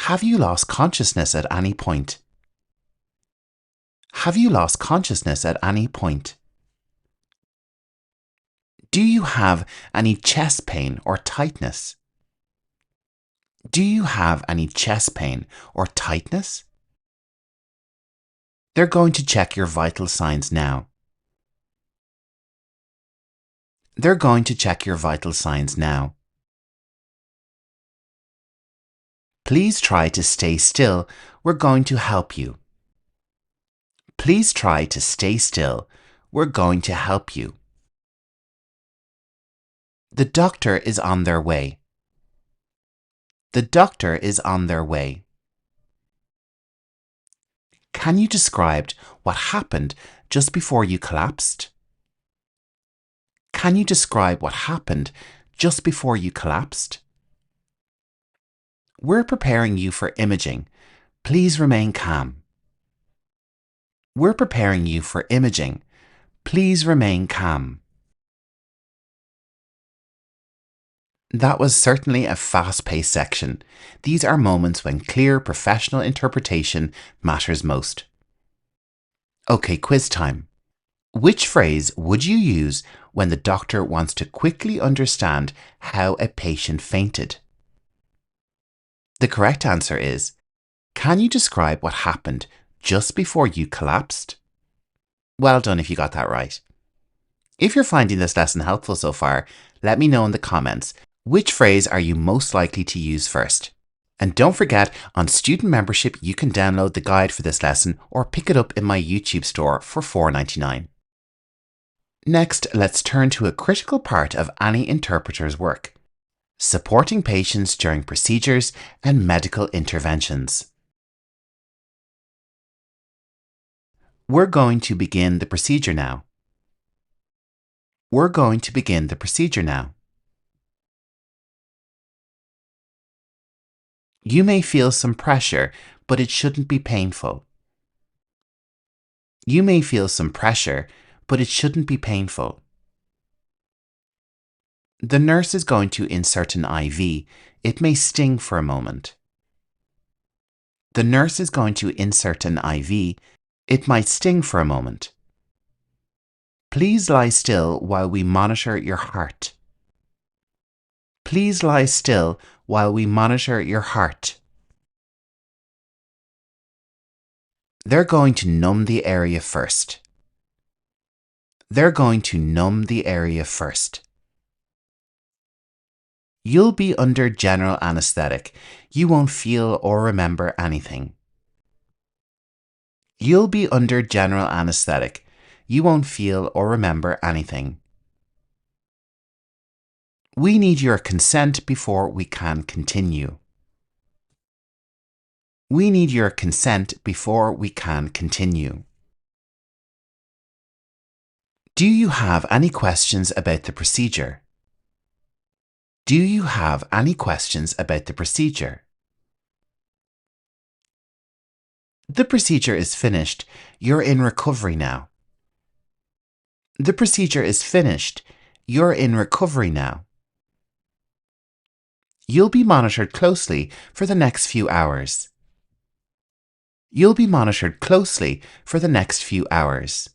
Have you lost consciousness at any point? Have you lost consciousness at any point? Do you have any chest pain or tightness? Do you have any chest pain or tightness? They're going to check your vital signs now. They're going to check your vital signs now. Please try to stay still. We're going to help you. Please try to stay still. We're going to help you. The doctor is on their way. The doctor is on their way. Can you describe what happened just before you collapsed? Can you describe what happened just before you collapsed? We're preparing you for imaging. Please remain calm. We're preparing you for imaging. Please remain calm. That was certainly a fast-paced section. These are moments when clear professional interpretation matters most. Okay, quiz time. Which phrase would you use when the doctor wants to quickly understand how a patient fainted? The correct answer is, can you describe what happened just before you collapsed? Well done if you got that right. If you're finding this lesson helpful so far, let me know in the comments. Which phrase are you most likely to use first? And don't forget, on student membership, you can download the guide for this lesson or pick it up in my YouTube store for $4.99. Next, let's turn to a critical part of any interpreter's work: supporting patients during procedures and medical interventions. We're going to begin the procedure now. We're going to begin the procedure now. You may feel some pressure, but it shouldn't be painful. You may feel some pressure, but it shouldn't be painful. The nurse is going to insert an IV. It may sting for a moment. The nurse is going to insert an IV. It might sting for a moment. Please lie still while we monitor your heart. Please lie still while we monitor your heart. They're going to numb the area first. They're going to numb the area first. You'll be under general anesthetic. You won't feel or remember anything. You'll be under general anesthetic. You won't feel or remember anything. We need your consent before we can continue. We need your consent before we can continue. Do you have any questions about the procedure? Do you have any questions about the procedure? The procedure is finished. You're in recovery now. The procedure is finished. You're in recovery now. You'll be monitored closely for the next few hours. You'll be monitored closely for the next few hours.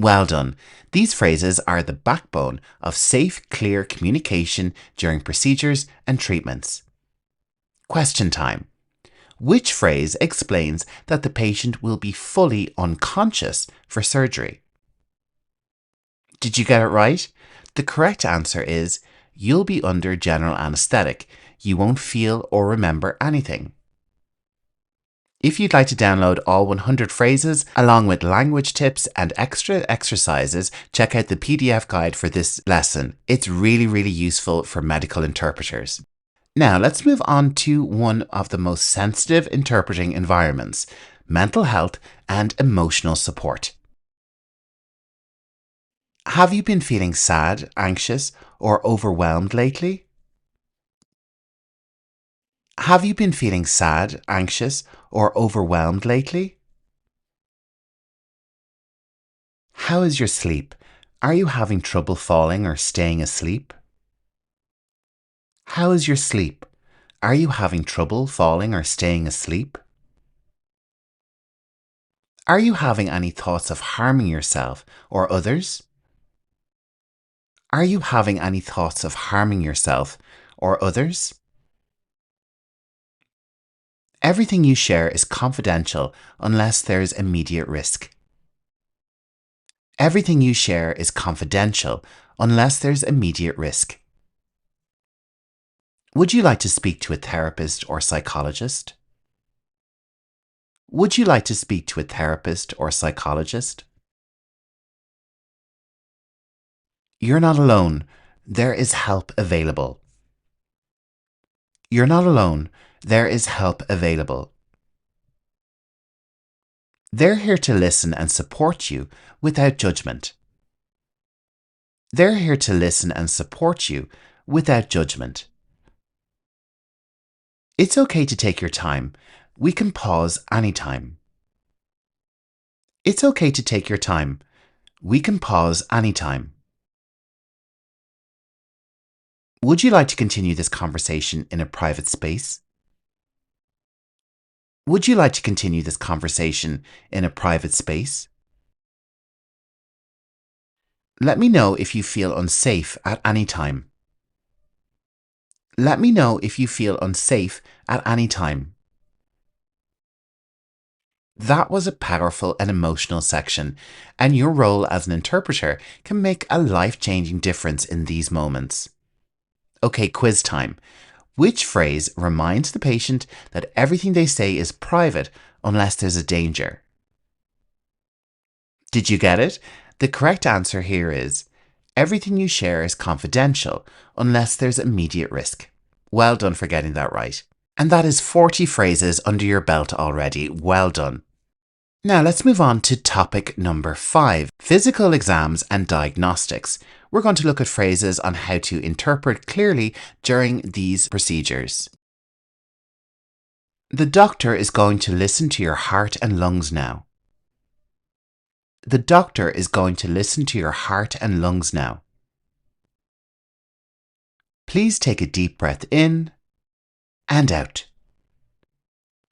Well done. These phrases are the backbone of safe, clear communication during procedures and treatments. Question time. Which phrase explains that the patient will be fully unconscious for surgery? Did you get it right? The correct answer is, you'll be under general anesthetic. You won't feel or remember anything. If you'd like to download all 100 phrases, along with language tips and extra exercises, check out the PDF guide for this lesson. It's really useful for medical interpreters. Now let's move on to one of the most sensitive interpreting environments: mental health and emotional support. Have you been feeling sad, anxious, or overwhelmed lately? Have you been feeling sad, anxious, or overwhelmed lately? How is your sleep? Are you having trouble falling or staying asleep? How is your sleep? Are you having trouble falling or staying asleep? Are you having any thoughts of harming yourself or others? Are you having any thoughts of harming yourself or others? Everything you share is confidential unless there's immediate risk. Everything you share is confidential unless there's immediate risk. Would you like to speak to a therapist or psychologist? Would you like to speak to a therapist or psychologist? You're not alone. There is help available. You're not alone. There is help available. They're here to listen and support you without judgment. They're here to listen and support you without judgment. It's okay to take your time. We can pause anytime. It's okay to take your time. We can pause anytime. Would you like to continue this conversation in a private space? Would you like to continue this conversation in a private space? Let me know if you feel unsafe at any time. Let me know if you feel unsafe at any time. That was a powerful and emotional section, and your role as an interpreter can make a life-changing difference in these moments. Okay, quiz time. Which phrase reminds the patient that everything they say is private unless there's a danger? Did you get it? The correct answer here is, everything you share is confidential unless there's immediate risk. Well done for getting that right. And that is 40 phrases under your belt already. Well done. Now let's move on to topic number 5, physical exams and diagnostics. We're going to look at phrases on how to interpret clearly during these procedures. The doctor is going to listen to your heart and lungs now. The doctor is going to listen to your heart and lungs now. Please take a deep breath in and out.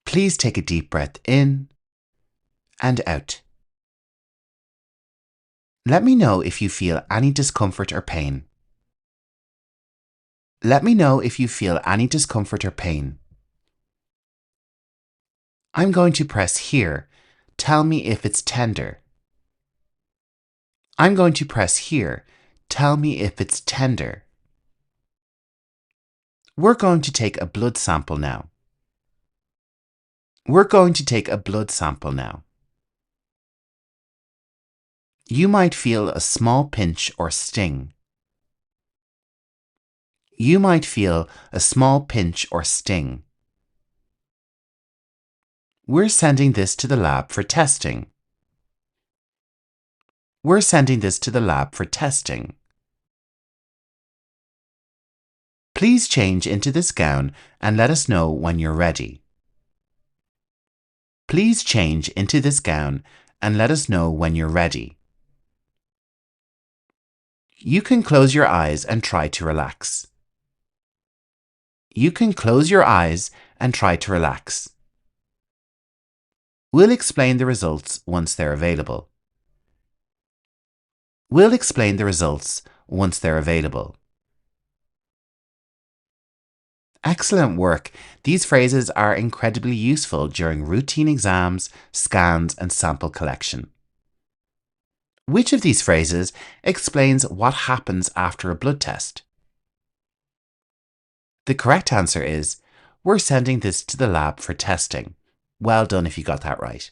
Please take a deep breath in and out. Let me know if you feel any discomfort or pain. Let me know if you feel any discomfort or pain. I'm going to press here. Tell me if it's tender. I'm going to press here. Tell me if it's tender. We're going to take a blood sample now. We're going to take a blood sample now. You might feel a small pinch or sting. You might feel a small pinch or sting. We're sending this to the lab for testing. We're sending this to the lab for testing. Please change into this gown and let us know when you're ready. Please change into this gown and let us know when you're ready. You can close your eyes and try to relax. You can close your eyes and try to relax. We'll explain the results once they're available. We'll explain the results once they're available. Excellent work. These phrases are incredibly useful during routine exams, scans, and sample collection. Which of these phrases explains what happens after a blood test? The correct answer is, we're sending this to the lab for testing. Well done if you got that right.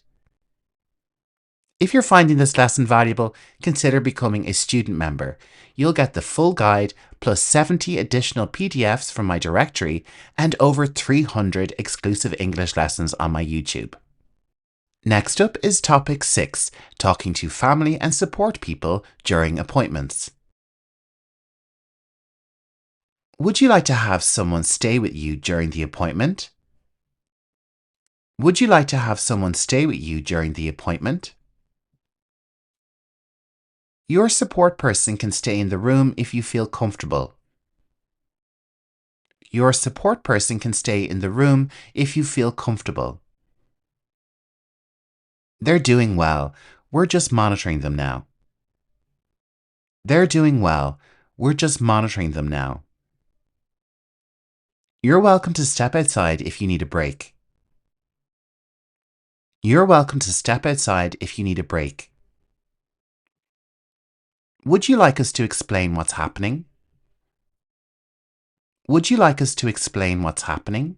If you're finding this lesson valuable, consider becoming a student member. You'll get the full guide plus 70 additional PDFs from my directory and over 300 exclusive English lessons on my YouTube. Next up is topic 6, talking to family and support people during appointments. Would you like to have someone stay with you during the appointment? Would you like to have someone stay with you during the appointment? Your support person can stay in the room if you feel comfortable. Your support person can stay in the room if you feel comfortable. They're doing well. We're just monitoring them now. They're doing well. We're just monitoring them now. You're welcome to step outside if you need a break. You're welcome to step outside if you need a break. Would you like us to explain what's happening? Would you like us to explain what's happening?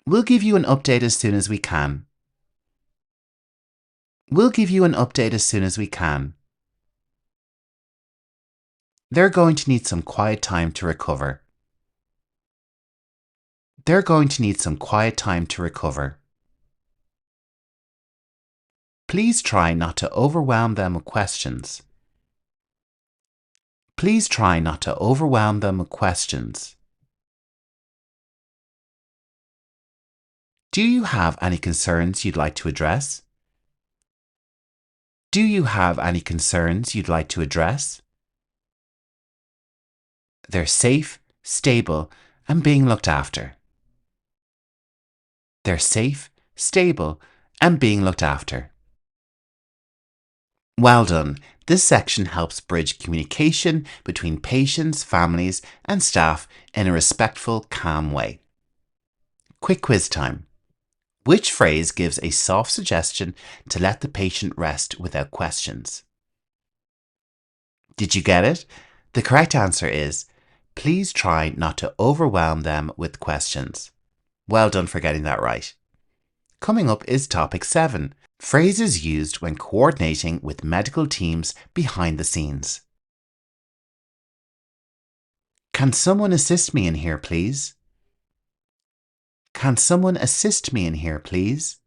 We'll give you an update as soon as we can. We'll give you an update as soon as we can. They're going to need some quiet time to recover. They're going to need some quiet time to recover. Please try not to overwhelm them with questions. Please try not to overwhelm them with questions. Do you have any concerns you'd like to address? Do you have any concerns you'd like to address? They're safe, stable, and being looked after. They're safe, stable, and being looked after. Well done. This section helps bridge communication between patients, families, and staff in a respectful, calm way. Quick quiz time. Which phrase gives a soft suggestion to let the patient rest without questions? Did you get it? The correct answer is, please try not to overwhelm them with questions. Well done for getting that right. Coming up is topic 7, phrases used when coordinating with medical teams behind the scenes. Can someone assist me in here, please? Can someone assist me in here, please?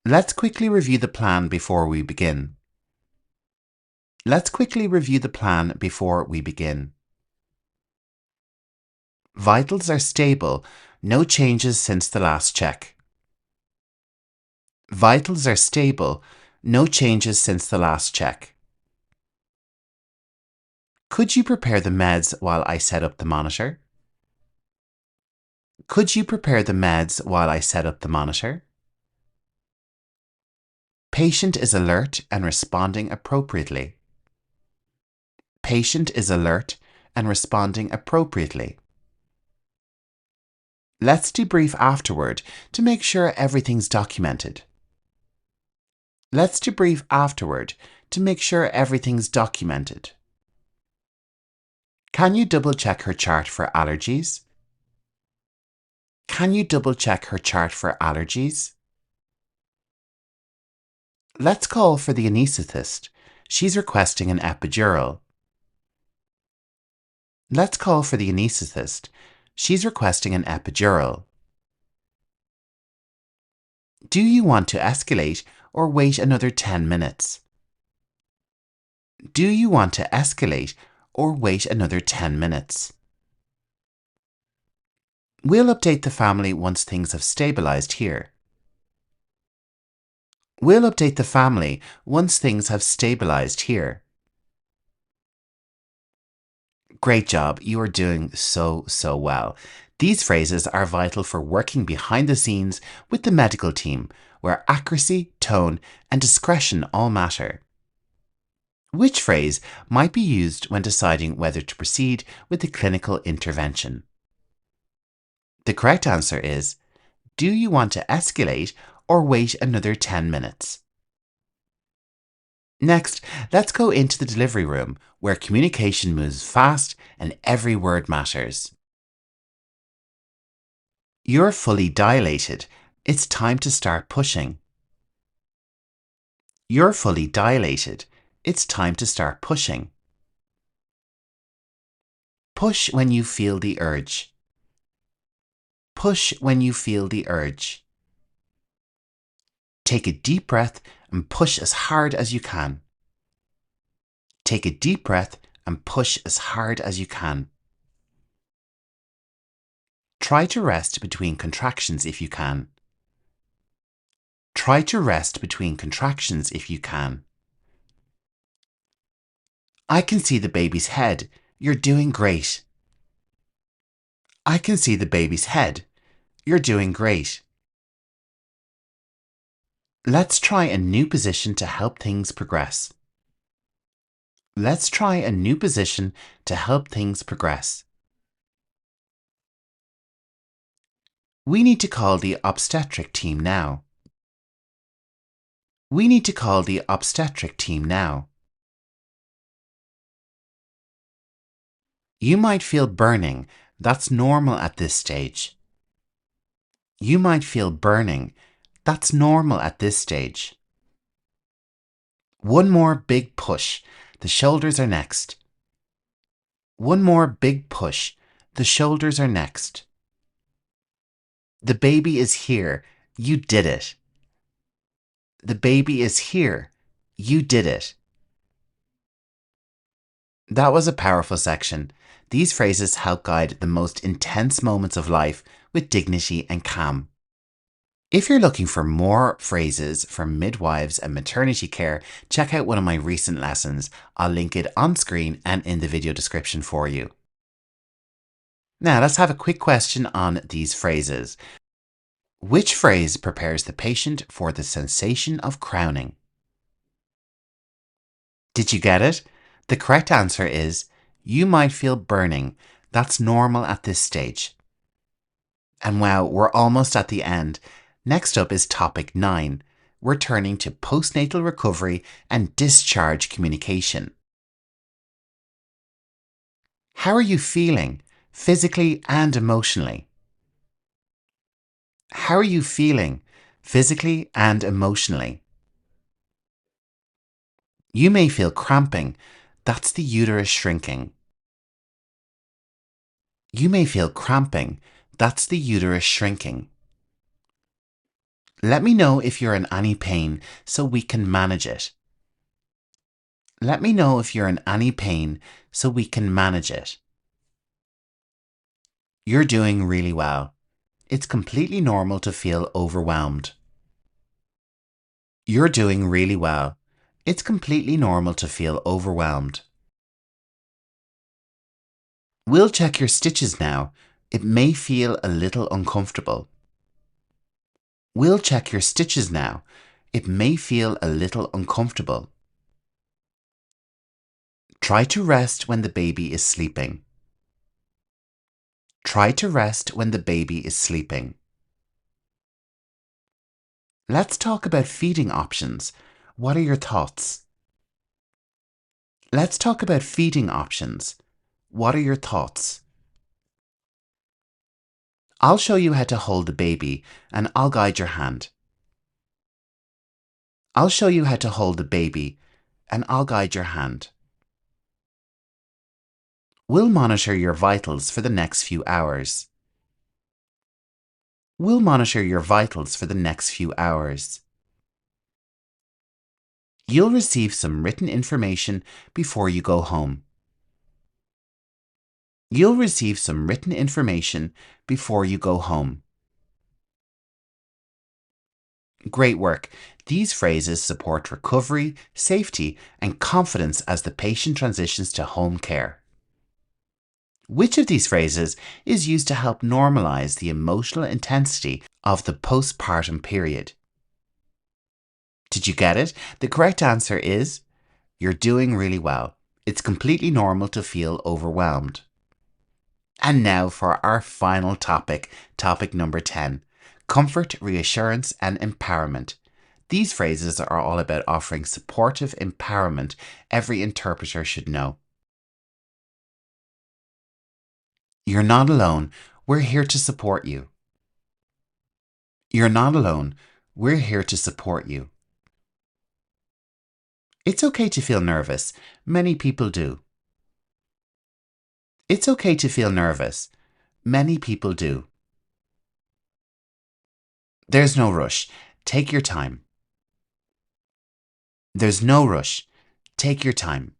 Let's quickly review the plan before we begin. Let's quickly review the plan before we begin. Vitals are stable, no changes since the last check. Vitals are stable, no changes since the last check. Could you prepare the meds while I set up the monitor? Could you prepare the meds while I set up the monitor? Patient is alert and responding appropriately. Patient is alert and responding appropriately. Let's debrief afterward to make sure everything's documented. Let's debrief afterward to make sure everything's documented. Can you double check her chart for allergies? Can you double check her chart for allergies? Let's call for the anaesthetist. She's requesting an epidural. Let's call for the anaesthetist. She's requesting an epidural. Do you want to escalate or wait another 10 minutes? Do you want to escalate or wait another 10 minutes? We'll update the family once things have stabilized here. We'll update the family once things have stabilized here. Great job. You are doing so well. These phrases are vital for working behind the scenes with the medical team, where accuracy, tone, and discretion all matter. Which phrase might be used when deciding whether to proceed with the clinical intervention? The correct answer is, do you want to escalate or wait another 10 minutes? Next, let's go into the delivery room, where communication moves fast and every word matters. You're fully dilated. It's time to start pushing. You're fully dilated. It's time to start pushing. Push when you feel the urge. Push when you feel the urge. Take a deep breath and push as hard as you can. Take a deep breath and push as hard as you can. Try to rest between contractions if you can. Try to rest between contractions if you can. I can see the baby's head. You're doing great. I can see the baby's head. You're doing great. Let's try a new position to help things progress. Let's try a new position to help things progress. We need to call the obstetric team now. We need to call the obstetric team now. You might feel burning. That's normal at this stage. You might feel burning. That's normal at this stage. One more big push. The shoulders are next. One more big push. The shoulders are next. The baby is here. You did it. The baby is here. You did it. That was a powerful section. These phrases help guide the most intense moments of life with dignity and calm. If you're looking for more phrases from midwives and maternity care, check out one of my recent lessons. I'll link it on screen and in the video description for you. Now let's have a quick question on these phrases. Which phrase prepares the patient for the sensation of crowning? Did you get it? The correct answer is, you might feel burning. That's normal at this stage. And wow, we're almost at the end. Next up is topic 9. We're turning to postnatal recovery and discharge communication. How are you feeling, physically and emotionally? How are you feeling, physically and emotionally? You may feel cramping. That's the uterus shrinking. You may feel cramping. That's the uterus shrinking. Let me know if you're in any pain so we can manage it. Let me know if you're in any pain so we can manage it. You're doing really well. It's completely normal to feel overwhelmed. You're doing really well. It's completely normal to feel overwhelmed. We'll check your stitches now. It may feel a little uncomfortable. We'll check your stitches now. It may feel a little uncomfortable. Try to rest when the baby is sleeping. Try to rest when the baby is sleeping. Let's talk about feeding options. What are your thoughts? Let's talk about feeding options. What are your thoughts? I'll show you how to hold the baby and I'll guide your hand. I'll show you how to hold the baby and I'll guide your hand. We'll monitor your vitals for the next few hours. We'll monitor your vitals for the next few hours. You'll receive some written information before you go home. You'll receive some written information before you go home. Great work. These phrases support recovery, safety, and confidence as the patient transitions to home care. Which of these phrases is used to help normalize the emotional intensity of the postpartum period? Did you get it? The correct answer is, you're doing really well. It's completely normal to feel overwhelmed. And now for our final topic, topic number 10, comfort, reassurance, and empowerment. These phrases are all about offering supportive empowerment every interpreter should know. You're not alone. We're here to support you. You're not alone. We're here to support you. It's okay to feel nervous. Many people do. It's okay to feel nervous. Many people do. There's no rush. Take your time. There's no rush. Take your time.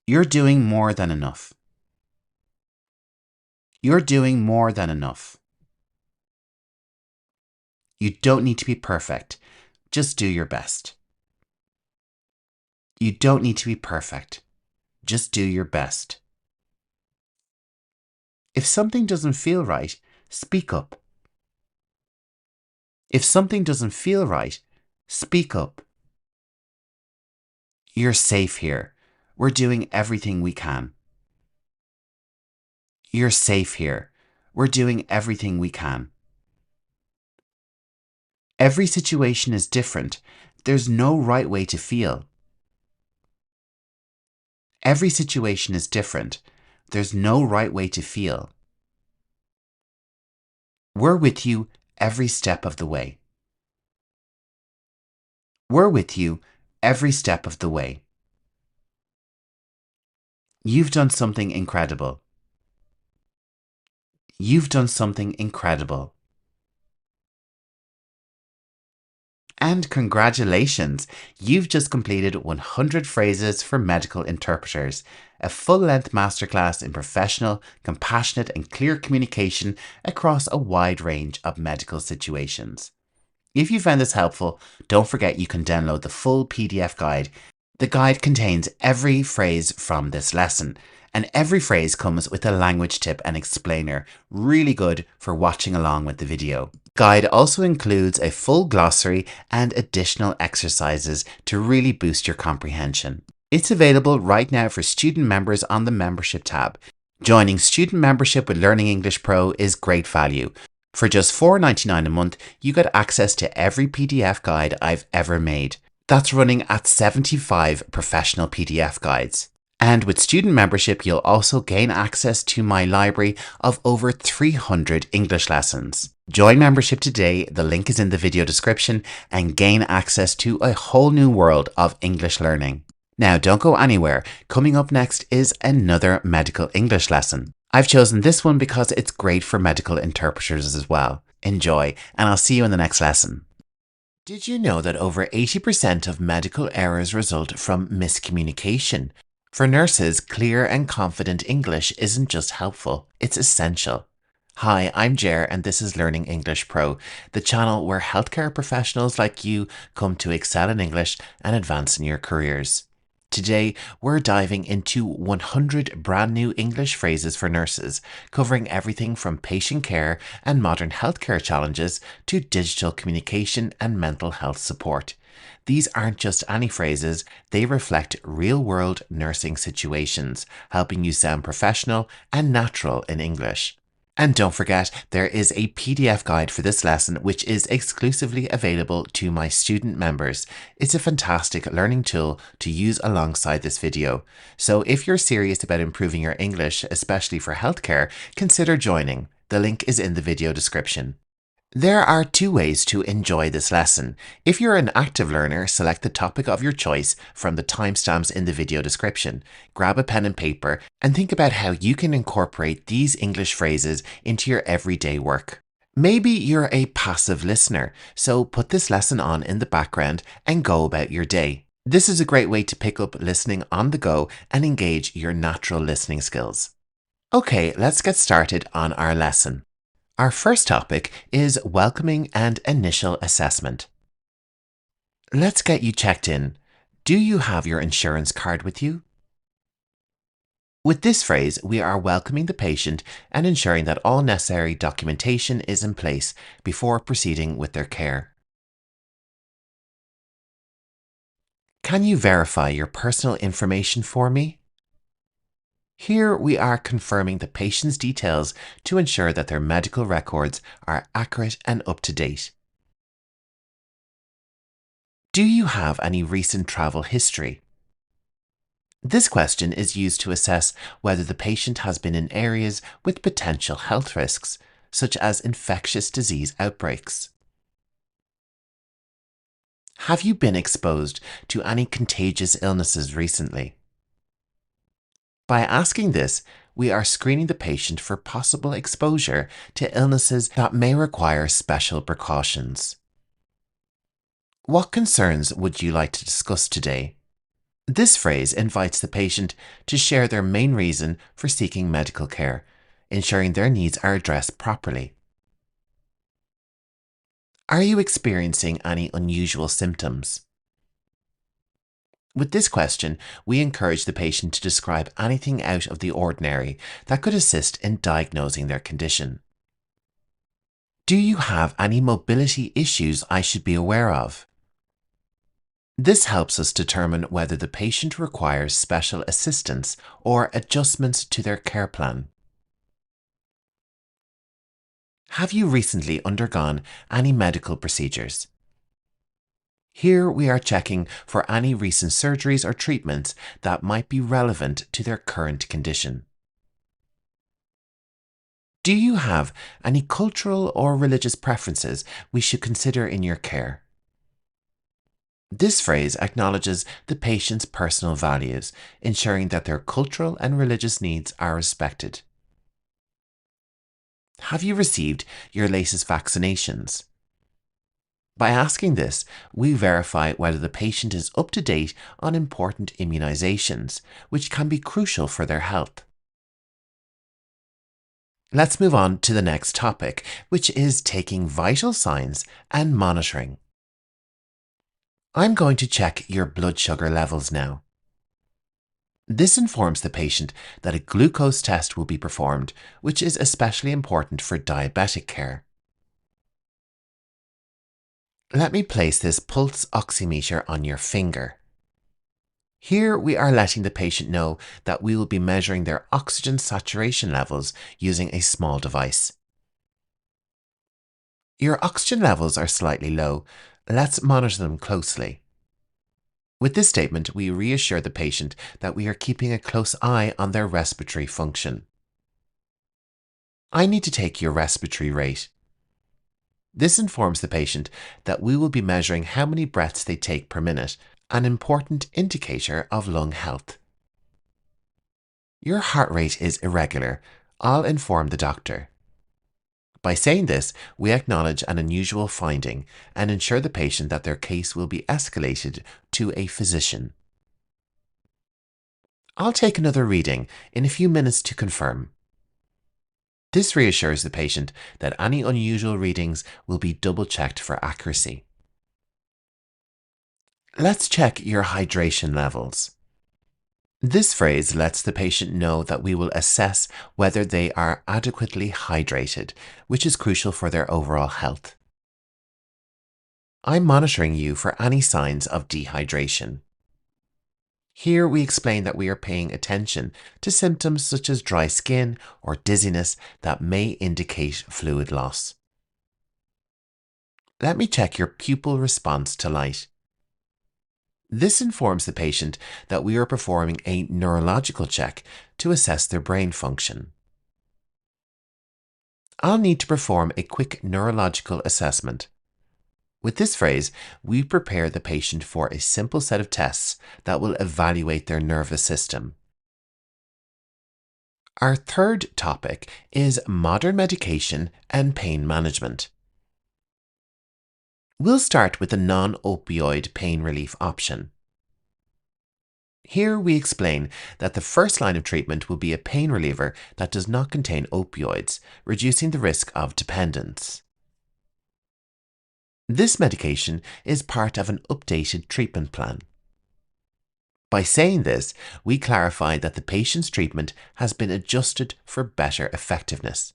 You're doing more than enough. You're doing more than enough. You don't need to be perfect. Just do your best. You don't need to be perfect. Just do your best. If something doesn't feel right, speak up. If something doesn't feel right, speak up. You're safe here. We're doing everything we can. You're safe here. We're doing everything we can. Every situation is different. There's no right way to feel. Every situation is different. There's no right way to feel. We're with you every step of the way. We're with you every step of the way. You've done something incredible. You've done something incredible. And congratulations! You've just completed 100 phrases for medical interpreters, a full-length masterclass in professional, compassionate and clear communication across a wide range of medical situations. If you found this helpful, don't forget you can download the full PDF guide. The guide contains every phrase from this lesson, and every phrase comes with a language tip and explainer, really good for watching along with the video. The guide also includes a full glossary and additional exercises to really boost your comprehension. It's available right now for student members on the membership tab. Joining student membership with Learning English Pro is great value. For just $4.99 a month, you get access to every PDF guide I've ever made. That's running at 75 professional PDF guides. And with student membership, you'll also gain access to my library of over 300 English lessons. Join membership today, the link is in the video description, and gain access to a whole new world of English learning. Now, don't go anywhere. Coming up next is another medical English lesson. I've chosen this one because it's great for medical interpreters as well. Enjoy, and I'll see you in the next lesson. Did you know that over 80% of medical errors result from miscommunication? For nurses, clear and confident English isn't just helpful, it's essential. Hi, I'm Jer and this is Learning English Pro, the channel where healthcare professionals like you come to excel in English and advance in your careers. Today, we're diving into 100 brand new English phrases for nurses, covering everything from patient care and modern healthcare challenges to digital communication and mental health support. These aren't just any phrases, they reflect real-world nursing situations, helping you sound professional and natural in English. And don't forget, there is a PDF guide for this lesson which is exclusively available to my student members. It's a fantastic learning tool to use alongside this video. So if you're serious about improving your English, especially for healthcare, consider joining. The link is in the video description. There are two ways to enjoy this lesson. If you're an active learner, select the topic of your choice from the timestamps in the video description. Grab a pen and paper and think about how you can incorporate these English phrases into your everyday work. Maybe you're a passive listener, so put this lesson on in the background and go about your day. This is a great way to pick up listening on the go and engage your natural listening skills. Okay, let's get started on our lesson. Our first topic is welcoming and initial assessment. Let's get you checked in. Do you have your insurance card with you? With this phrase, we are welcoming the patient and ensuring that all necessary documentation is in place before proceeding with their care. Can you verify your personal information for me? Here we are confirming the patient's details to ensure that their medical records are accurate and up to date. Do you have any recent travel history? This question is used to assess whether the patient has been in areas with potential health risks, such as infectious disease outbreaks. Have you been exposed to any contagious illnesses recently? By asking this, we are screening the patient for possible exposure to illnesses that may require special precautions. What concerns would you like to discuss today? This phrase invites the patient to share their main reason for seeking medical care, ensuring their needs are addressed properly. Are you experiencing any unusual symptoms? With this question, we encourage the patient to describe anything out of the ordinary that could assist in diagnosing their condition. Do you have any mobility issues I should be aware of? This helps us determine whether the patient requires special assistance or adjustments to their care plan. Have you recently undergone any medical procedures? Here we are checking for any recent surgeries or treatments that might be relevant to their current condition. Do you have any cultural or religious preferences we should consider in your care? This phrase acknowledges the patient's personal values, ensuring that their cultural and religious needs are respected. Have you received your latest vaccinations? By asking this, we verify whether the patient is up to date on important immunizations, which can be crucial for their health. Let's move on to the next topic, which is taking vital signs and monitoring. I'm going to check your blood sugar levels now. This informs the patient that a glucose test will be performed, which is especially important for diabetic care. Let me place this pulse oximeter on your finger. Here we are letting the patient know that we will be measuring their oxygen saturation levels using a small device. Your oxygen levels are slightly low. Let's monitor them closely. With this statement, we reassure the patient that we are keeping a close eye on their respiratory function. I need to take your respiratory rate. This informs the patient that we will be measuring how many breaths they take per minute, an important indicator of lung health. Your heart rate is irregular. I'll inform the doctor. By saying this, we acknowledge an unusual finding and ensure the patient that their case will be escalated to a physician. I'll take another reading in a few minutes to confirm. This reassures the patient that any unusual readings will be double-checked for accuracy. Let's check your hydration levels. This phrase lets the patient know that we will assess whether they are adequately hydrated, which is crucial for their overall health. I'm monitoring you for any signs of dehydration. Here we explain that we are paying attention to symptoms such as dry skin or dizziness that may indicate fluid loss. Let me check your pupil response to light. This informs the patient that we are performing a neurological check to assess their brain function. I'll need to perform a quick neurological assessment. With this phrase, we prepare the patient for a simple set of tests that will evaluate their nervous system. Our third topic is modern medication and pain management. We'll start with the non-opioid pain relief option. Here we explain that the first line of treatment will be a pain reliever that does not contain opioids, reducing the risk of dependence. This medication is part of an updated treatment plan. By saying this, we clarify that the patient's treatment has been adjusted for better effectiveness.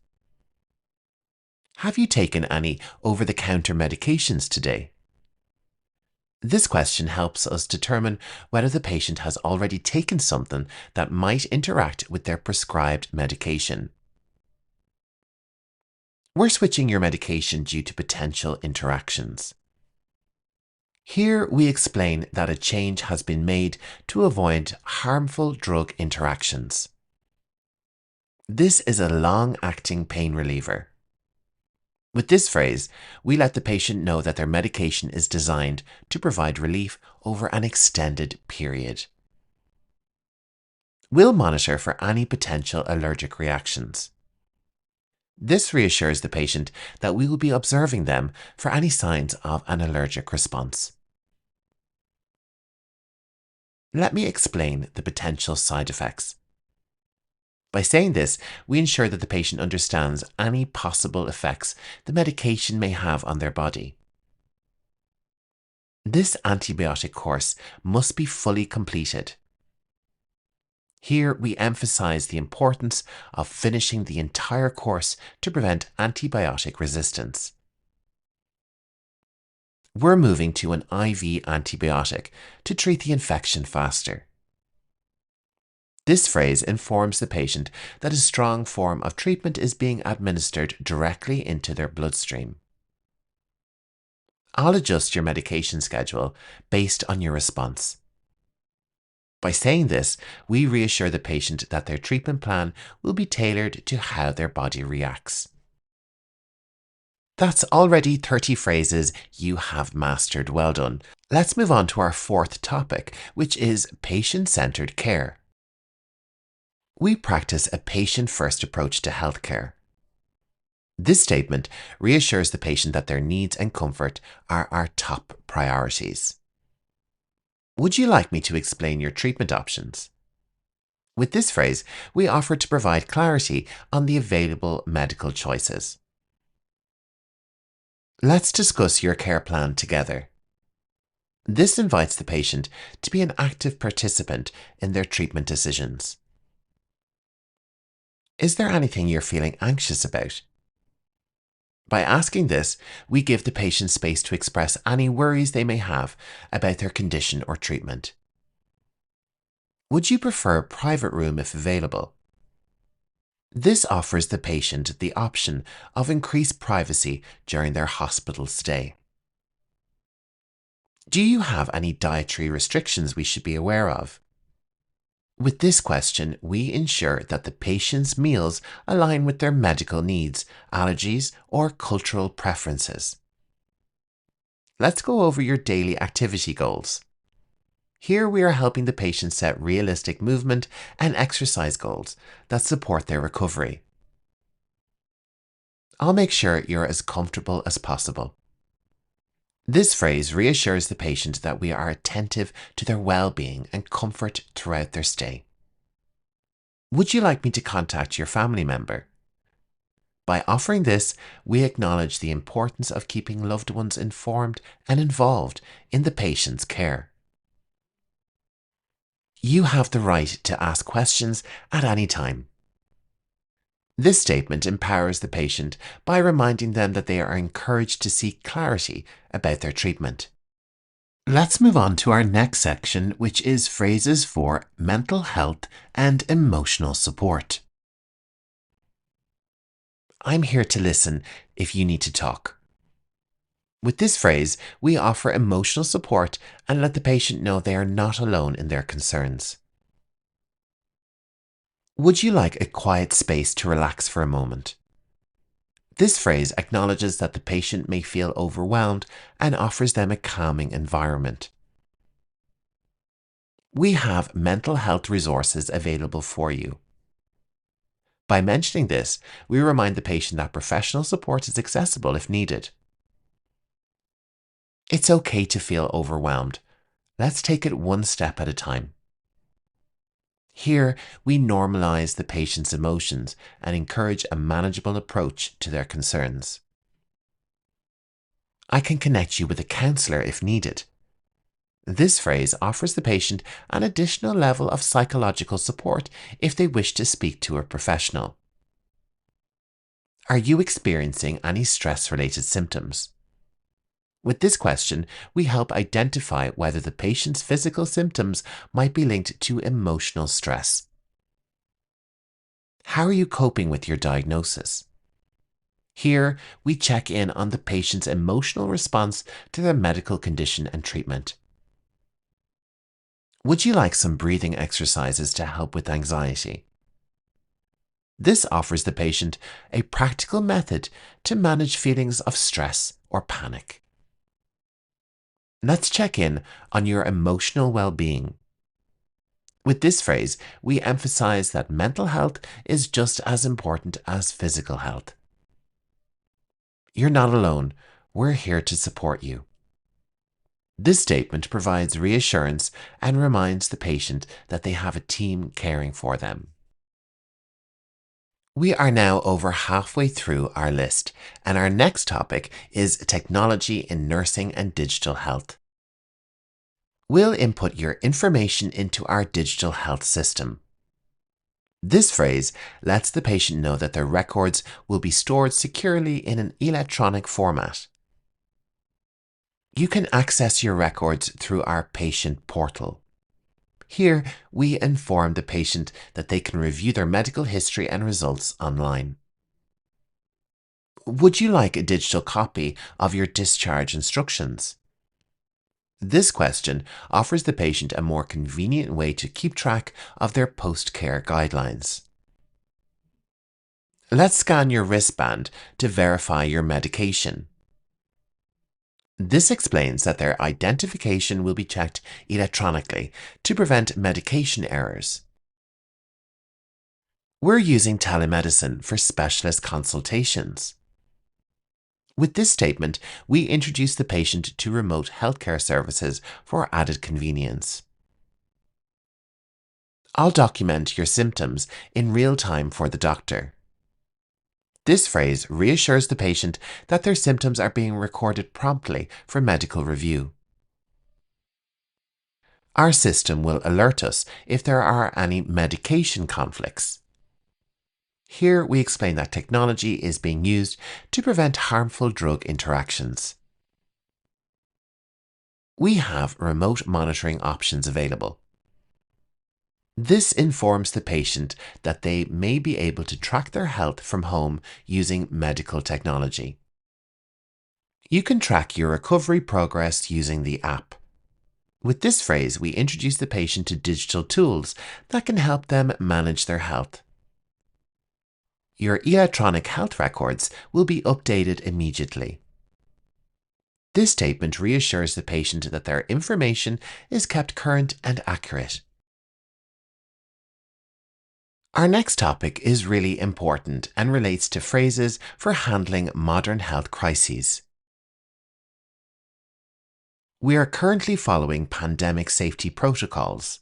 Have you taken any over-the-counter medications today? This question helps us determine whether the patient has already taken something that might interact with their prescribed medication. We're switching your medication due to potential interactions. Here we explain that a change has been made to avoid harmful drug interactions. This is a long-acting pain reliever. With this phrase, we let the patient know that their medication is designed to provide relief over an extended period. We'll monitor for any potential allergic reactions. This reassures the patient that we will be observing them for any signs of an allergic response. Let me explain the potential side effects. By saying this, we ensure that the patient understands any possible effects the medication may have on their body. This antibiotic course must be fully completed. Here we emphasize the importance of finishing the entire course to prevent antibiotic resistance. We're moving to an IV antibiotic to treat the infection faster. This phrase informs the patient that a strong form of treatment is being administered directly into their bloodstream. I'll adjust your medication schedule based on your response. By saying this, we reassure the patient that their treatment plan will be tailored to how their body reacts. That's already 30 phrases you have mastered. Well done. Let's move on to our fourth topic, which is patient-centered care. We practice a patient-first approach to healthcare. This statement reassures the patient that their needs and comfort are our top priorities. Would you like me to explain your treatment options? With this phrase, we offer to provide clarity on the available medical choices. Let's discuss your care plan together. This invites the patient to be an active participant in their treatment decisions. Is there anything you're feeling anxious about? By asking this, we give the patient space to express any worries they may have about their condition or treatment. Would you prefer a private room if available? This offers the patient the option of increased privacy during their hospital stay. Do you have any dietary restrictions we should be aware of? With this question, we ensure that the patient's meals align with their medical needs, allergies, or cultural preferences. Let's go over your daily activity goals. Here we are helping the patient set realistic movement and exercise goals that support their recovery. I'll make sure you're as comfortable as possible. This phrase reassures the patient that we are attentive to their well-being and comfort throughout their stay. Would you like me to contact your family member? By offering this, we acknowledge the importance of keeping loved ones informed and involved in the patient's care. You have the right to ask questions at any time. This statement empowers the patient by reminding them that they are encouraged to seek clarity about their treatment. Let's move on to our next section, which is phrases for mental health and emotional support. I'm here to listen if you need to talk. With this phrase, we offer emotional support and let the patient know they are not alone in their concerns. Would you like a quiet space to relax for a moment? This phrase acknowledges that the patient may feel overwhelmed and offers them a calming environment. We have mental health resources available for you. By mentioning this, we remind the patient that professional support is accessible if needed. It's okay to feel overwhelmed. Let's take it one step at a time. Here, we normalize the patient's emotions and encourage a manageable approach to their concerns. I can connect you with a counselor if needed. This phrase offers the patient an additional level of psychological support if they wish to speak to a professional. Are you experiencing any stress-related symptoms? With this question, we help identify whether the patient's physical symptoms might be linked to emotional stress. How are you coping with your diagnosis? Here, we check in on the patient's emotional response to their medical condition and treatment. Would you like some breathing exercises to help with anxiety? This offers the patient a practical method to manage feelings of stress or panic. Let's check in on your emotional well-being. With this phrase, we emphasize that mental health is just as important as physical health. You're not alone. We're here to support you. This statement provides reassurance and reminds the patient that they have a team caring for them. We are now over halfway through our list, and our next topic is technology in nursing and digital health. We'll input your information into our digital health system. This phrase lets the patient know that their records will be stored securely in an electronic format. You can access your records through our patient portal. Here, we inform the patient that they can review their medical history and results online. Would you like a digital copy of your discharge instructions? This question offers the patient a more convenient way to keep track of their post-care guidelines. Let's scan your wristband to verify your medication. This explains that their identification will be checked electronically to prevent medication errors. We're using telemedicine for specialist consultations. With this statement, we introduce the patient to remote healthcare services for added convenience. I'll document your symptoms in real time for the doctor. This phrase reassures the patient that their symptoms are being recorded promptly for medical review. Our system will alert us if there are any medication conflicts. Here we explain that technology is being used to prevent harmful drug interactions. We have remote monitoring options available. This informs the patient that they may be able to track their health from home using medical technology. You can track your recovery progress using the app. With this phrase, we introduce the patient to digital tools that can help them manage their health. Your electronic health records will be updated immediately. This statement reassures the patient that their information is kept current and accurate. Our next topic is really important and relates to phrases for handling modern health crises. We are currently following pandemic safety protocols.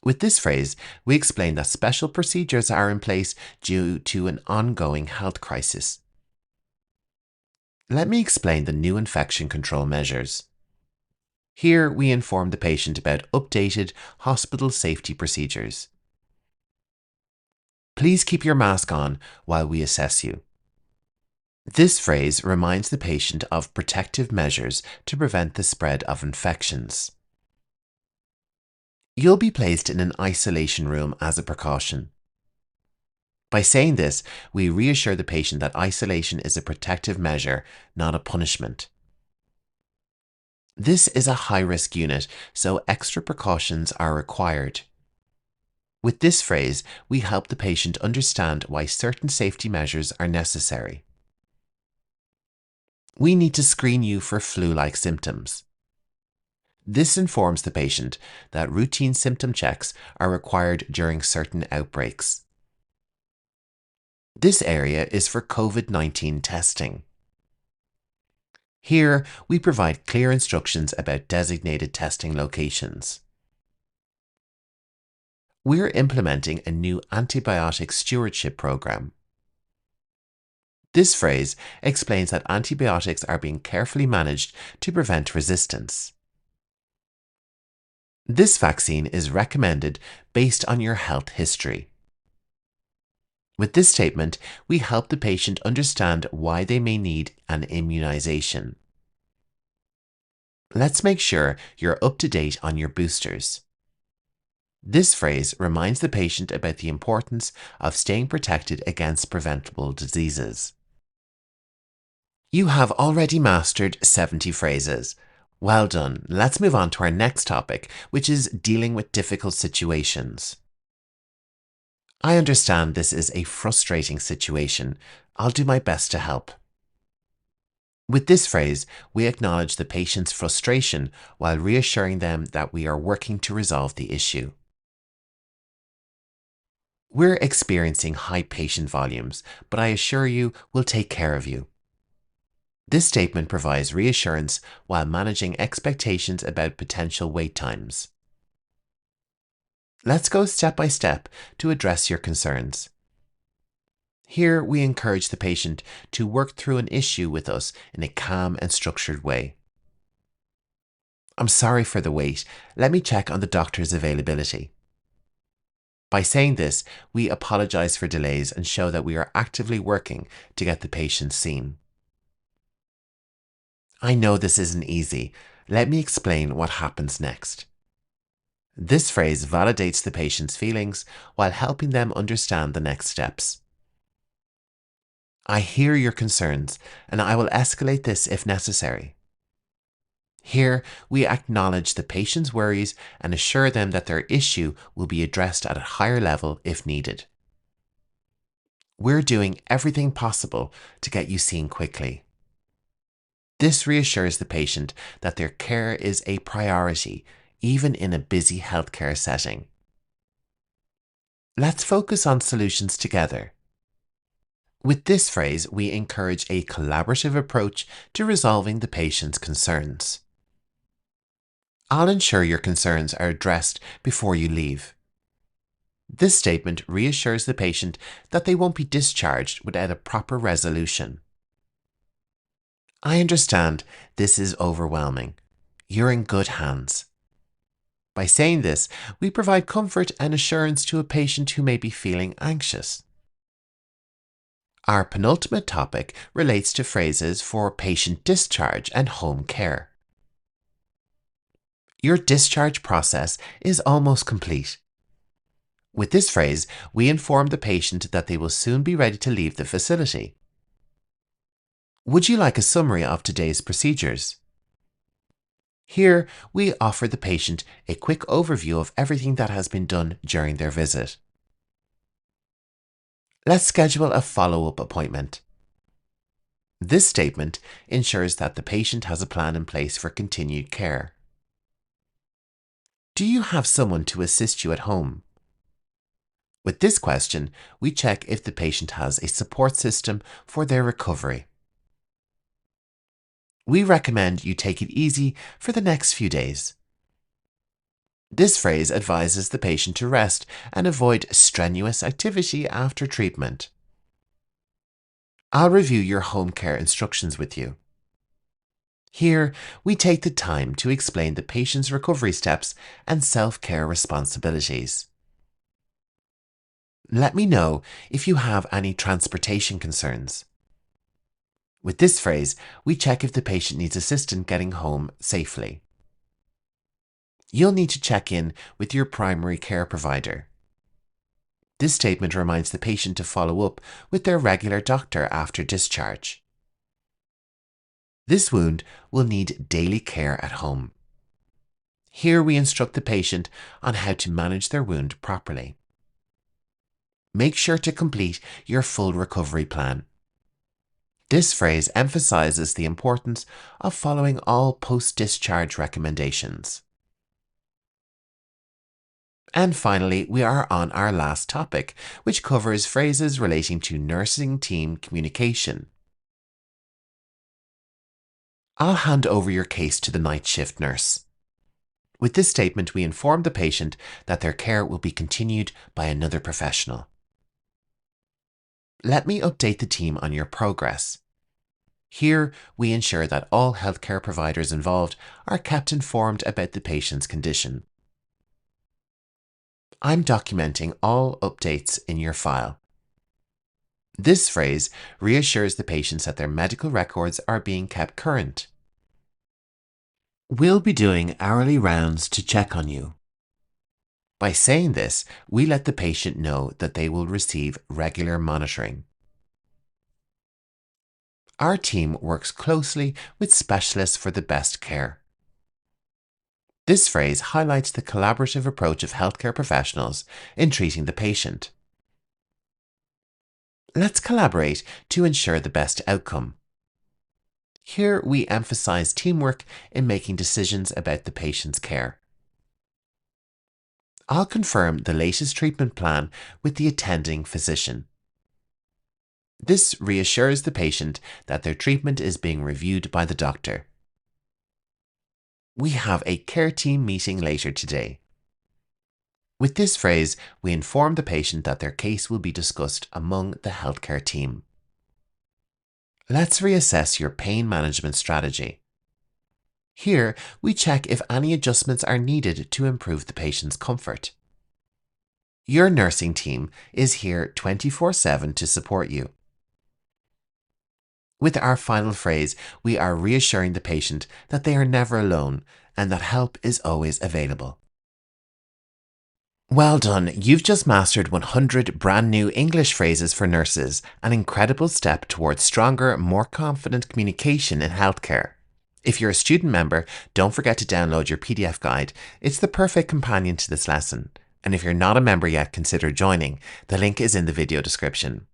With this phrase, we explain that special procedures are in place due to an ongoing health crisis. Let me explain the new infection control measures. Here we inform the patient about updated hospital safety procedures. Please keep your mask on while we assess you. This phrase reminds the patient of protective measures to prevent the spread of infections. You'll be placed in an isolation room as a precaution. By saying this, we reassure the patient that isolation is a protective measure, not a punishment. This is a high-risk unit, so extra precautions are required. With this phrase, we help the patient understand why certain safety measures are necessary. We need to screen you for flu-like symptoms. This informs the patient that routine symptom checks are required during certain outbreaks. This area is for COVID-19 testing. Here, we provide clear instructions about designated testing locations. We're implementing a new antibiotic stewardship program. This phrase explains that antibiotics are being carefully managed to prevent resistance. This vaccine is recommended based on your health history. With this statement, we help the patient understand why they may need an immunization. Let's make sure you're up to date on your boosters. This phrase reminds the patient about the importance of staying protected against preventable diseases. You have already mastered 70 phrases. Well done. Let's move on to our next topic, which is dealing with difficult situations. I understand this is a frustrating situation. I'll do my best to help. With this phrase, we acknowledge the patient's frustration while reassuring them that we are working to resolve the issue. We're experiencing high patient volumes, but I assure you we'll take care of you. This statement provides reassurance while managing expectations about potential wait times. Let's go step by step to address your concerns. Here, we encourage the patient to work through an issue with us in a calm and structured way. I'm sorry for the wait. Let me check on the doctor's availability. By saying this, we apologize for delays and show that we are actively working to get the patient seen. I know this isn't easy. Let me explain what happens next. This phrase validates the patient's feelings while helping them understand the next steps. I hear your concerns, and I will escalate this if necessary. Here, we acknowledge the patient's worries and assure them that their issue will be addressed at a higher level if needed. We're doing everything possible to get you seen quickly. This reassures the patient that their care is a priority, even in a busy healthcare setting. Let's focus on solutions together. With this phrase, we encourage a collaborative approach to resolving the patient's concerns. I'll ensure your concerns are addressed before you leave. This statement reassures the patient that they won't be discharged without a proper resolution. I understand this is overwhelming. You're in good hands. By saying this, we provide comfort and assurance to a patient who may be feeling anxious. Our penultimate topic relates to phrases for patient discharge and home care. Your discharge process is almost complete. With this phrase, we inform the patient that they will soon be ready to leave the facility. Would you like a summary of today's procedures? Here, we offer the patient a quick overview of everything that has been done during their visit. Let's schedule a follow-up appointment. This statement ensures that the patient has a plan in place for continued care. Do you have someone to assist you at home? With this question, we check if the patient has a support system for their recovery. We recommend you take it easy for the next few days. This phrase advises the patient to rest and avoid strenuous activity after treatment. I'll review your home care instructions with you. Here, we take the time to explain the patient's recovery steps and self-care responsibilities. Let me know if you have any transportation concerns. With this phrase, we check if the patient needs assistance getting home safely. You'll need to check in with your primary care provider. This statement reminds the patient to follow up with their regular doctor after discharge. This wound will need daily care at home. Here we instruct the patient on how to manage their wound properly. Make sure to complete your full recovery plan. This phrase emphasizes the importance of following all post-discharge recommendations. And finally, we are on our last topic, which covers phrases relating to nursing team communication. I'll hand over your case to the night shift nurse. With this statement, we inform the patient that their care will be continued by another professional. Let me update the team on your progress. Here, we ensure that all healthcare providers involved are kept informed about the patient's condition. I'm documenting all updates in your file. This phrase reassures the patients that their medical records are being kept current. We'll be doing hourly rounds to check on you. By saying this, we let the patient know that they will receive regular monitoring. Our team works closely with specialists for the best care. This phrase highlights the collaborative approach of healthcare professionals in treating the patient. Let's collaborate to ensure the best outcome. Here we emphasize teamwork in making decisions about the patient's care. I'll confirm the latest treatment plan with the attending physician. This reassures the patient that their treatment is being reviewed by the doctor. We have a care team meeting later today. With this phrase, we inform the patient that their case will be discussed among the healthcare team. Let's reassess your pain management strategy. Here, we check if any adjustments are needed to improve the patient's comfort. Your nursing team is here 24/7 to support you. With our final phrase, we are reassuring the patient that they are never alone and that help is always available. Well done, you've just mastered 100 brand new English phrases for nurses, an incredible step towards stronger, more confident communication in healthcare. If you're a student member, don't forget to download your PDF guide. It's the perfect companion to this lesson. And if you're not a member yet, consider joining. The link is in the video description.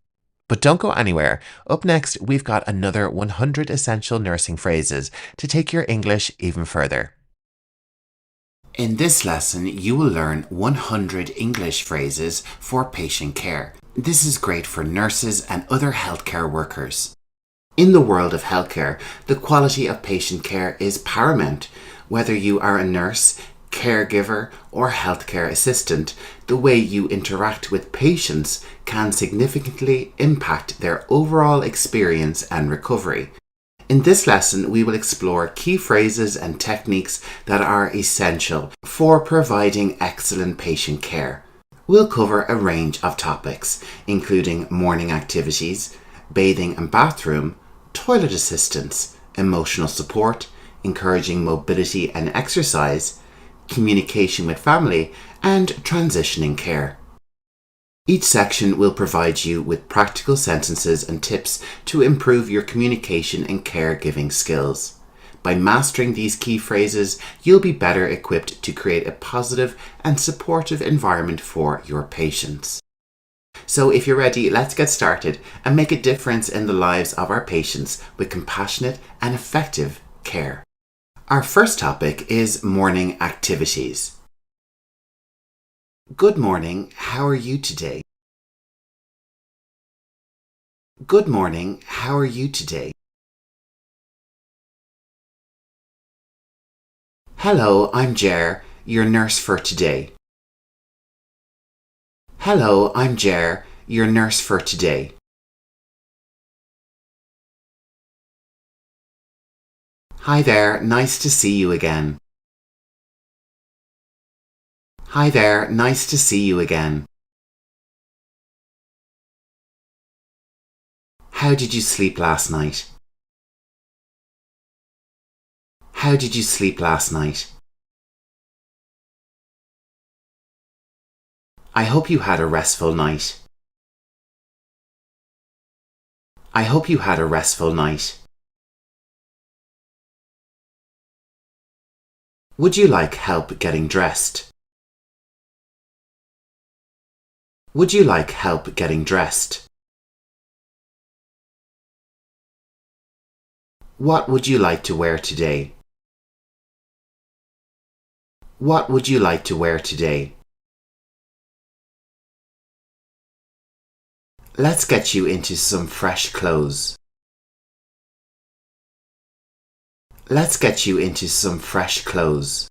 But don't go anywhere. Up next, we've got another 100 essential nursing phrases to take your English even further. In this lesson, you will learn 100 English phrases for patient care. This is great for nurses and other healthcare workers. In the world of healthcare, the quality of patient care is paramount. Whether you are a nurse, caregiver, or healthcare assistant, the way you interact with patients can significantly impact their overall experience and recovery. In this lesson, we will explore key phrases and techniques that are essential for providing excellent patient care. We'll cover a range of topics, including morning activities, bathing and bathroom, toilet assistance, emotional support, encouraging mobility and exercise, communication with family, and transitioning care. Each section will provide you with practical sentences and tips to improve your communication and caregiving skills. By mastering these key phrases, you'll be better equipped to create a positive and supportive environment for your patients. So if you're ready, let's get started and make a difference in the lives of our patients with compassionate and effective care. Our first topic is morning activities. Good morning, how are you today? Good morning, how are you today? Hello, I'm Jer, your nurse for today. Hello, I'm Jer, your nurse for today. Hi there, nice to see you again. Hi there, nice to see you again. How did you sleep last night? How did you sleep last night? I hope you had a restful night. I hope you had a restful night. Would you like help getting dressed? Would you like help getting dressed? What would you like to wear today? What would you like to wear today? Let's get you into some fresh clothes. Let's get you into some fresh clothes.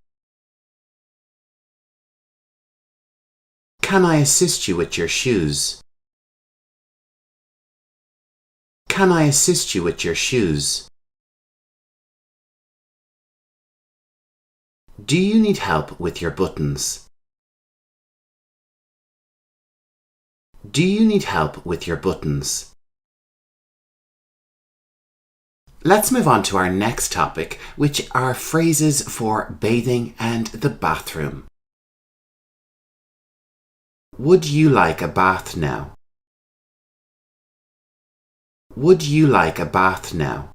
Can I assist you with your shoes? Can I assist you with your shoes? Do you need help with your buttons? Do you need help with your buttons? Let's move on to our next topic, which are phrases for bathing and the bathroom. Would you like a bath now? Would you like a bath now?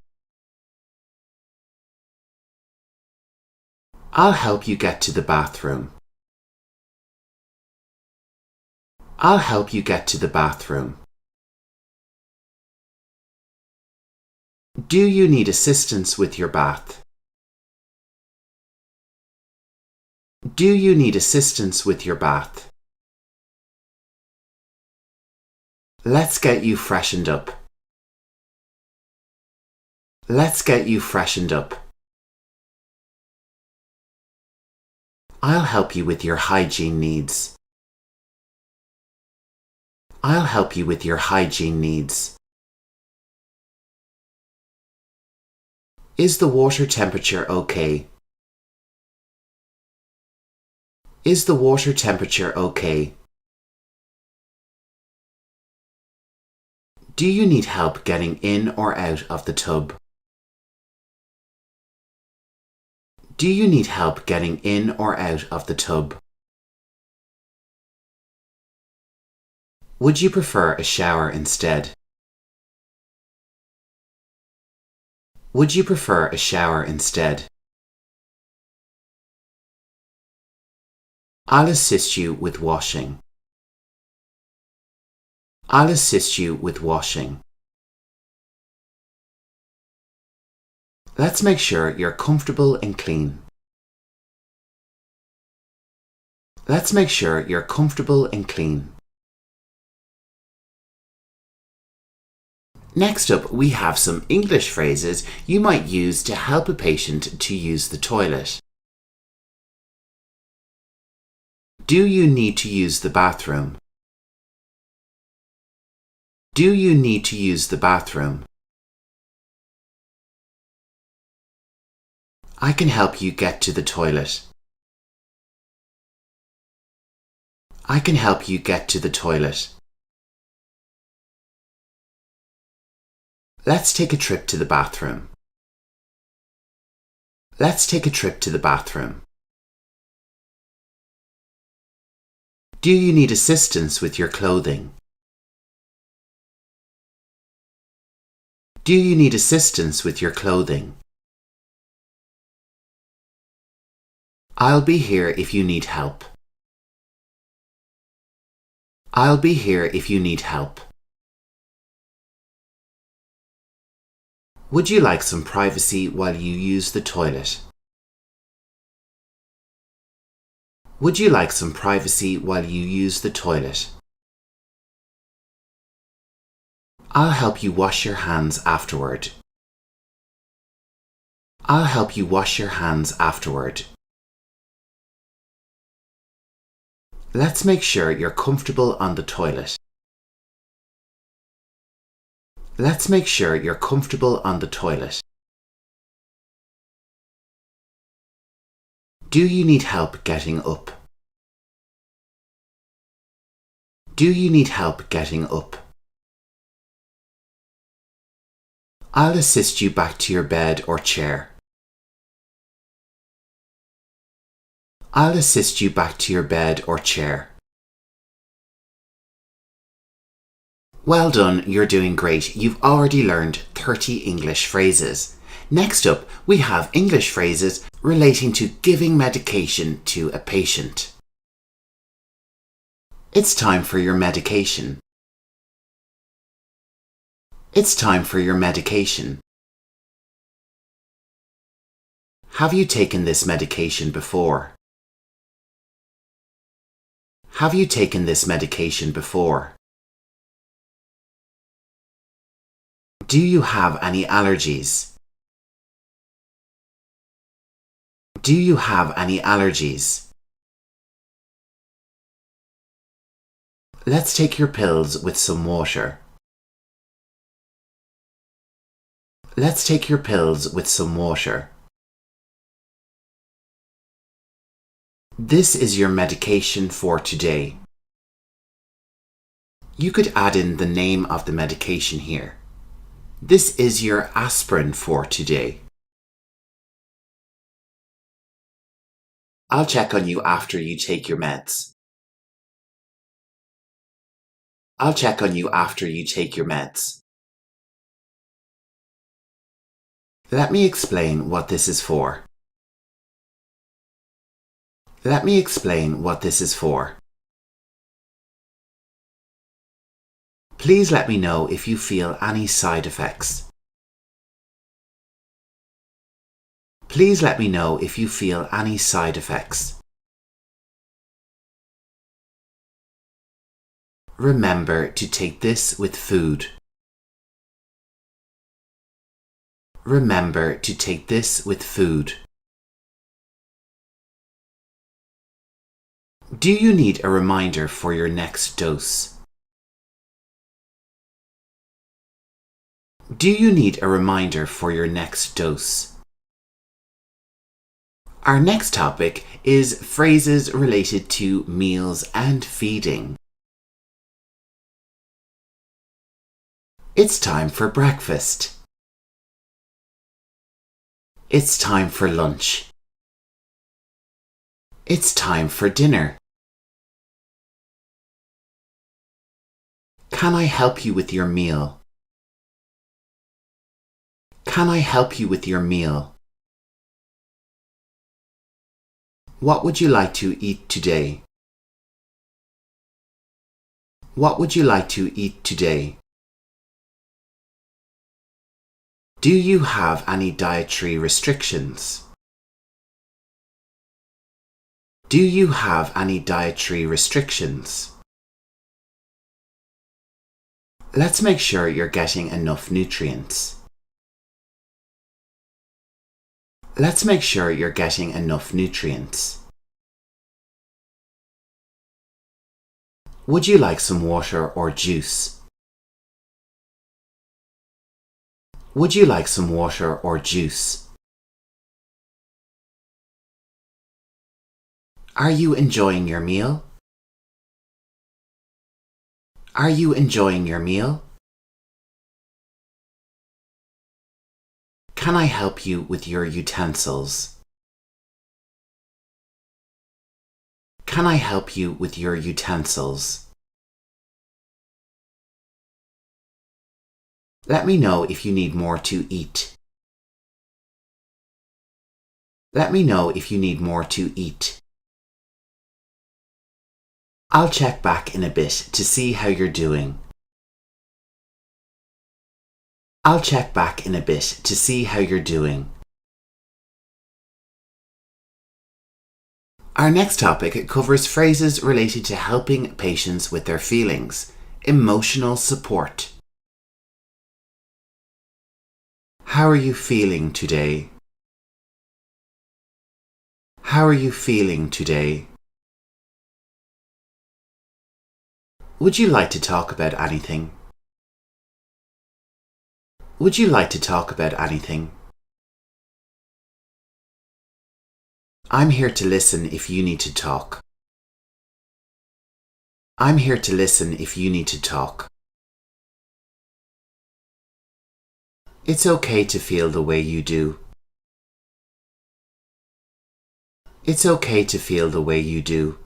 I'll help you get to the bathroom. I'll help you get to the bathroom. Do you need assistance with your bath? Do you need assistance with your bath? Let's get you freshened up. Let's get you freshened up. I'll help you with your hygiene needs. I'll help you with your hygiene needs. Is the water temperature okay? Is the water temperature okay? Do you need help getting in or out of the tub? Do you need help getting in or out of the tub? Would you prefer a shower instead? Would you prefer a shower instead? I'll assist you with washing. I'll assist you with washing. Let's make sure you're comfortable and clean. Let's make sure you're comfortable and clean. Next up, we have some English phrases you might use to help a patient to use the toilet. Do you need to use the bathroom? Do you need to use the bathroom? I can help you get to the toilet. I can help you get to the toilet. Let's take a trip to the bathroom. Let's take a trip to the bathroom. Do you need assistance with your clothing? Do you need assistance with your clothing? I'll be here if you need help. I'll be here if you need help. Would you like some privacy while you use the toilet? Would you like some privacy while you use the toilet? I'll help you wash your hands afterward. I'll help you wash your hands afterward. Let's make sure you're comfortable on the toilet. Let's make sure you're comfortable on the toilet. Do you need help getting up? Do you need help getting up? I'll assist you back to your bed or chair. I'll assist you back to your bed or chair. Well done, you're doing great. You've already learned 30 English phrases. Next up, we have English phrases relating to giving medication to a patient. It's time for your medication. It's time for your medication. Have you taken this medication before? Have you taken this medication before? Do you have any allergies? Do you have any allergies? Let's take your pills with some water. Let's take your pills with some water. This is your medication for today. You could add in the name of the medication here. This is your aspirin for today. I'll check on you after you take your meds. I'll check on you after you take your meds. Let me explain what this is for. Let me explain what this is for. Please let me know if you feel any side effects. Please let me know if you feel any side effects. Remember to take this with food. Remember to take this with food. Do you need a reminder for your next dose? Do you need a reminder for your next dose? Our next topic is phrases related to meals and feeding. It's time for breakfast. It's time for lunch. It's time for dinner. Can I help you with your meal? Can I help you with your meal? What would you like to eat today? What would you like to eat today? Do you have any dietary restrictions? Do you have any dietary restrictions? Let's make sure you're getting enough nutrients. Let's make sure you're getting enough nutrients. Would you like some water or juice? Would you like some water or juice? Are you enjoying your meal? Are you enjoying your meal? Can I help you with your utensils? Can I help you with your utensils? Let me know if you need more to eat. Let me know if you need more to eat. I'll check back in a bit to see how you're doing. I'll check back in a bit to see how you're doing. Our next topic covers phrases related to helping patients with their feelings. Emotional support. How are you feeling today? How are you feeling today? Would you like to talk about anything? Would you like to talk about anything? I'm here to listen if you need to talk. I'm here to listen if you need to talk. It's okay to feel the way you do. It's okay to feel the way you do.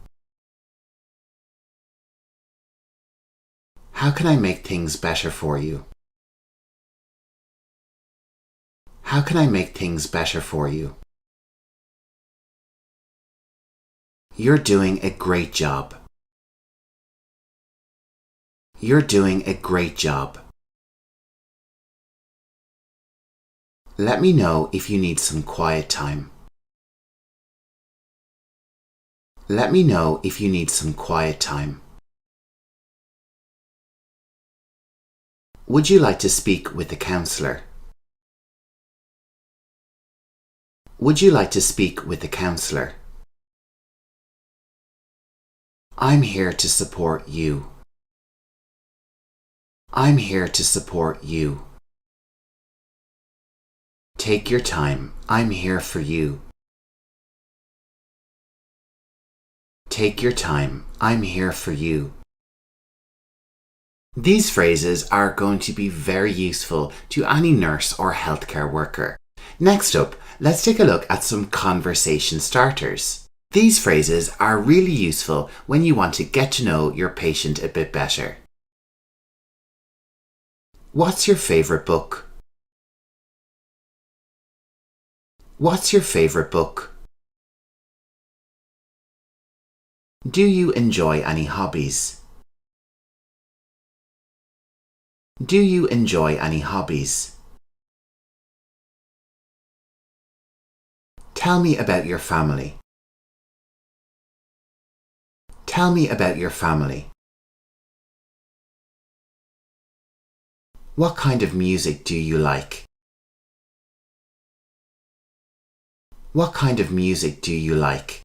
How can I make things better for you? How can I make things better for you? You're doing a great job. You're doing a great job. Let me know if you need some quiet time. Let me know if you need some quiet time. Would you like to speak with a counselor? Would you like to speak with a counselor? I'm here to support you. I'm here to support you. Take your time. I'm here for you. Take your time. I'm here for you. These phrases are going to be very useful to any nurse or healthcare worker. Next up, let's take a look at some conversation starters. These phrases are really useful when you want to get to know your patient a bit better. What's your favorite book? What's your favorite book? Do you enjoy any hobbies? Do you enjoy any hobbies? Tell me about your family. Tell me about your family. What kind of music do you like? What kind of music do you like?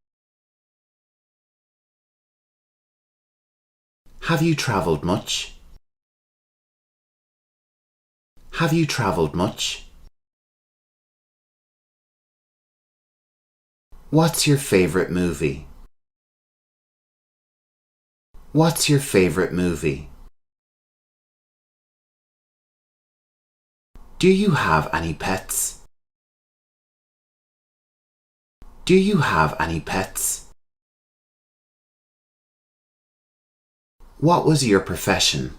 Have you travelled much? Have you travelled much? What's your favourite movie? What's your favourite movie? Do you have any pets? Do you have any pets? What was your profession?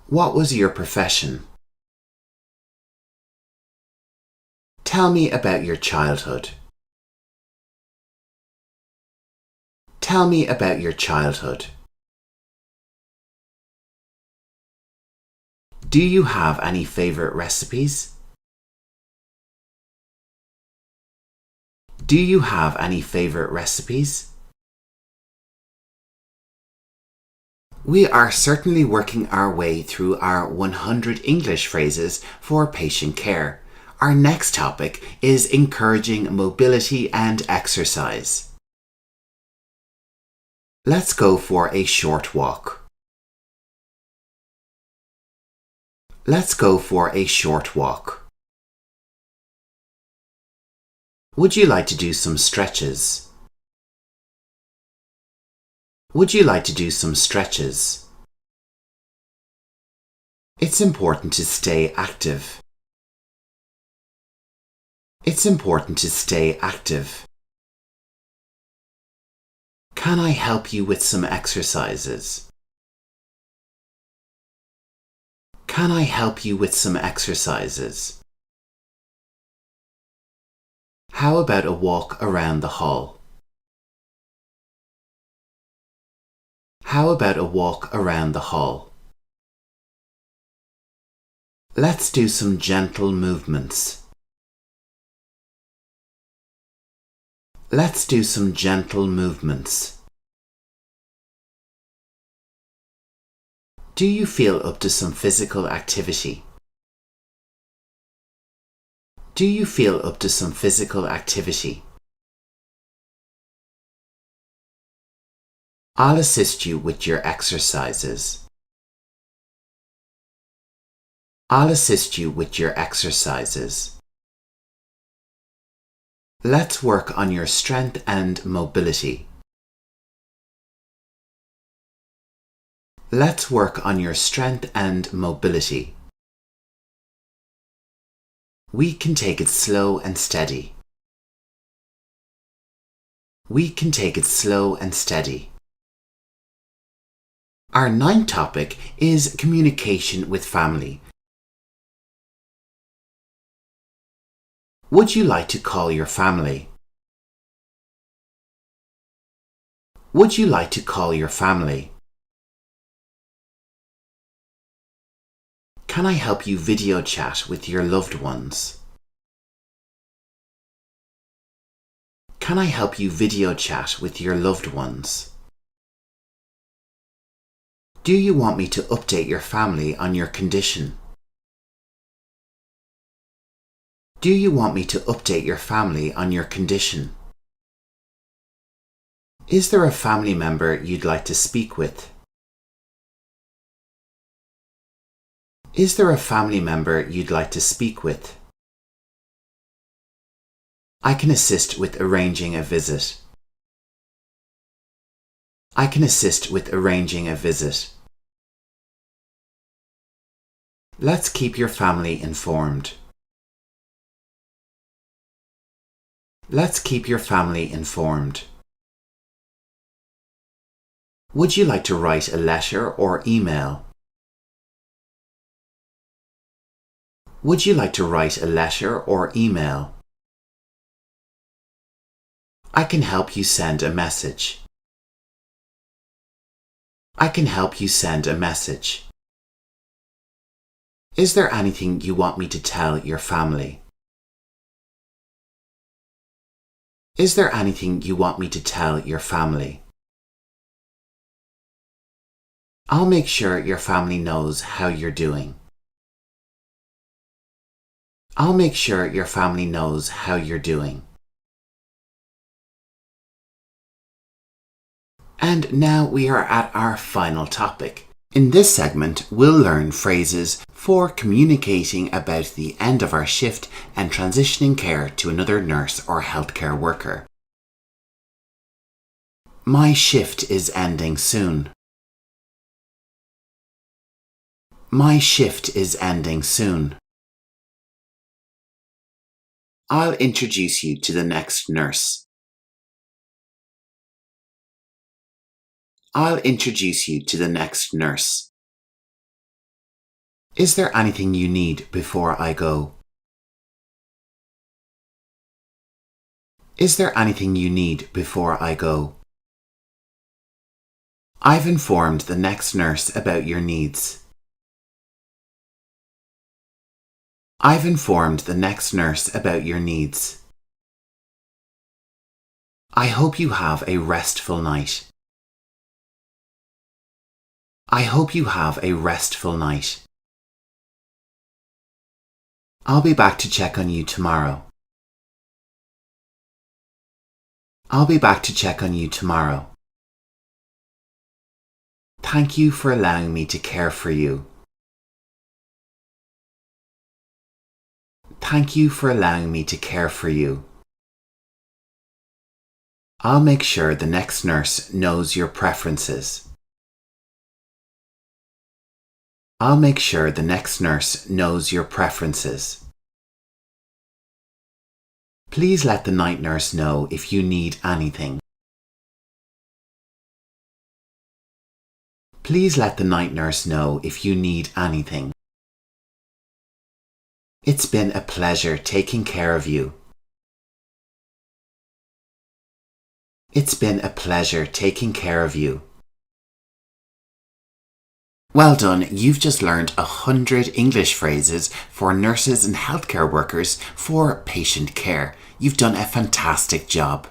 What was your profession? Tell me about your childhood. Tell me about your childhood. Do you have any favourite recipes? Do you have any favourite recipes? We are certainly working our way through our 100 English phrases for patient care. Our next topic is encouraging mobility and exercise. Let's go for a short walk. Let's go for a short walk. Would you like to do some stretches? Would you like to do some stretches? It's important to stay active. It's important to stay active. Can I help you with some exercises? Can I help you with some exercises? How about a walk around the hall? How about a walk around the hall? Let's do some gentle movements. Let's do some gentle movements. Do you feel up to some physical activity? Do you feel up to some physical activity? I'll assist you with your exercises. I'll assist you with your exercises. Let's work on your strength and mobility. Let's work on your strength and mobility. We can take it slow and steady. We can take it slow and steady. Our ninth topic is communication with family. Would you like to call your family? Would you like to call your family? Can I help you video chat with your loved ones? Can I help you video chat with your loved ones? Do you want me to update your family on your condition? Do you want me to update your family on your condition? Is there a family member you'd like to speak with? Is there a family member you'd like to speak with? I can assist with arranging a visit. I can assist with arranging a visit. Let's keep your family informed. Let's keep your family informed. Would you like to write a letter or email? Would you like to write a letter or email? I can help you send a message. I can help you send a message. Is there anything you want me to tell your family? Is there anything you want me to tell your family? I'll make sure your family knows how you're doing. I'll make sure your family knows how you're doing. And now we are at our final topic, In this segment, we'll learn phrases for communicating about the end of our shift and transitioning care to another nurse or healthcare worker. My shift is ending soon. My shift is ending soon. I'll introduce you to the next nurse. I'll introduce you to the next nurse. Is there anything you need before I go? Is there anything you need before I go? I've informed the next nurse about your needs. I've informed the next nurse about your needs. I hope you have a restful night. I hope you have a restful night. I'll be back to check on you tomorrow. I'll be back to check on you tomorrow. Thank you for allowing me to care for you. Thank you for allowing me to care for you. I'll make sure the next nurse knows your preferences. I'll make sure the next nurse knows your preferences. Please let the night nurse know if you need anything. Please let the night nurse know if you need anything. It's been a pleasure taking care of you. It's been a pleasure taking care of you. Well done, you've just learned 100 English phrases for nurses and healthcare workers for patient care. You've done a fantastic job.